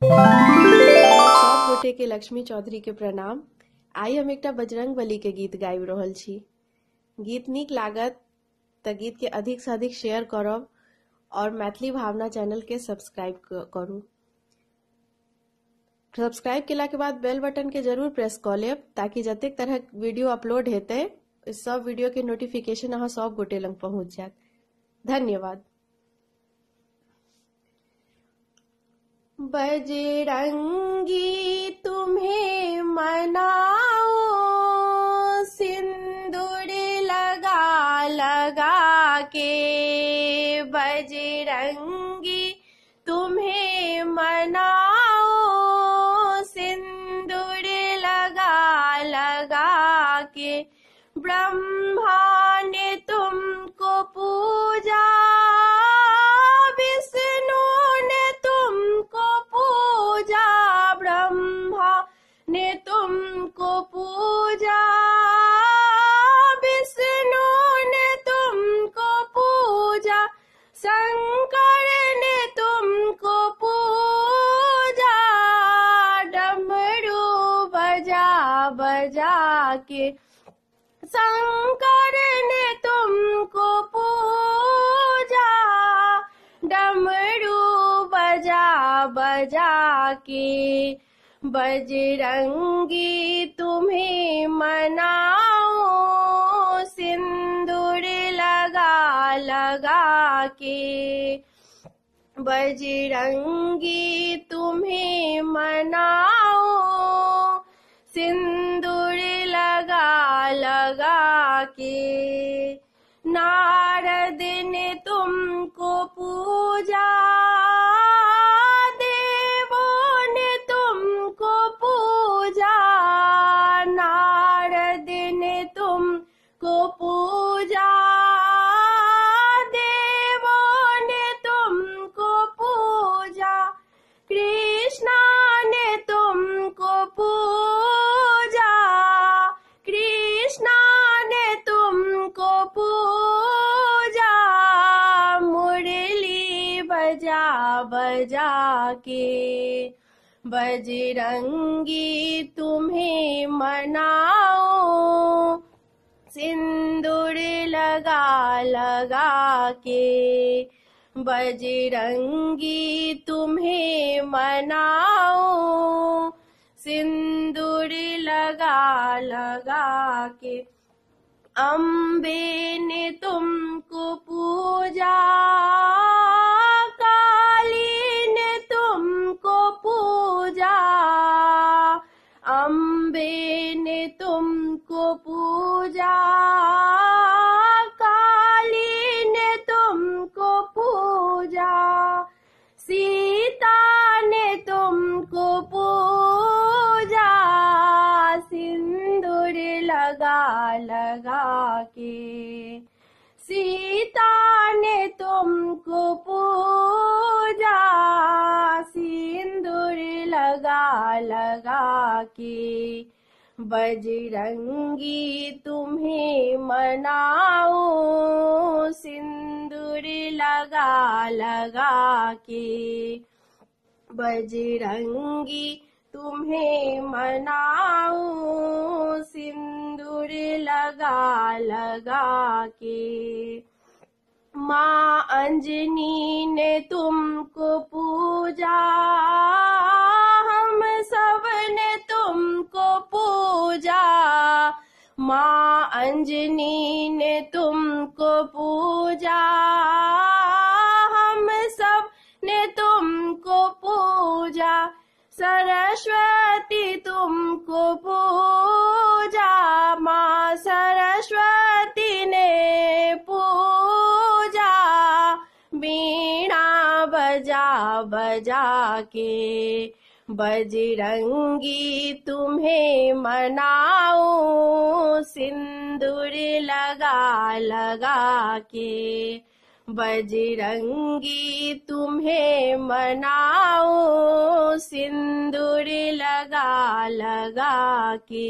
सब गोटे के लक्ष्मी चौधरी के प्रणाम। आई हम एकटा बजरंग बली के गीत गाबि रहल छी। गीत नीक लागत त गीत के अधिक से अधिक शेयर करब और मैथिली भावना चैनल के सब्सक्राइब करू। सब्सक्राइब केला के बाद बेल बटन के जरूर प्रेस क लेब ताकि जतेक तरह वीडियो अपलोड हेतै सब वीडियो के नोटिफिकेशन अहाँ सब गोटे लंग पहुंच जायत। धन्यवाद। बजरंगी तुम्हें मनाओ, सिंदूर लगा लगा के। बजरंगी तुम्हें मनाओ, सिंदूर लगा लगा के। ब्रह्मा ने तुमको पूजा, विष्णु ने तुमको पूजा। ब्रह्मा ने तुमको पूजा, विष्णु ने तुमको पूजा। शंकर ने तुमको पूजा, डमरू बजा बजा के। शंकर ने तुमको पूजा, डमरू बजा बजा के। बजरंगी तुम्हें मनाओ, सिंदूर लगा लगा के। बजरंगी तुम्हें मनाओ, सिंदूर लगा लगा के। नारद ने तुमको पूजा, देवों ने तुमको पूजा। नारद ने तुमको पूजा, देवों ने तुमको पूजा। कृष्णा ने तुमको पूजा, कृष्णा ने तुमको पूजा। मुरली बजा बजा के। बजरंगी तुम्हें मनाओ, सिंदूर लगा लगा के। बजरंगी तुम्हें मनाओ, सिंदूर लगा लगा के। अम्बे ने तुमको पूजा, काली ने तुमको पूजा। अम्बे ने तुमको पूजा, काली ने तुमको पूजा। सीता ने तुमको पूजा, सिंदूर लगा लगा के। सीता ने तुमको पूजा, सिंदूर लगा लगा के। बजरंगी तुम्हें मनाओ, सिंदूर लगा लगा के। बजरंगी तुम्हें मनाओ, सिंदूर लगा लगा के। माँ अंजनी ने तुमको पूजा, हम सब ने तुमको पूजा। माँ अंजनी ने तुमको पूजा, हम सब ने तुमको पूजा। सरस्वती तुमको पूजा, माँ सरस्वती ने पूजा। वीणा बजा बजा के। बजरंगी तुम्हें मनाओ, सिंदूर लगा लगा के। बजरंगी तुम्हें मनाओ, सिंदूर लगा लगा के।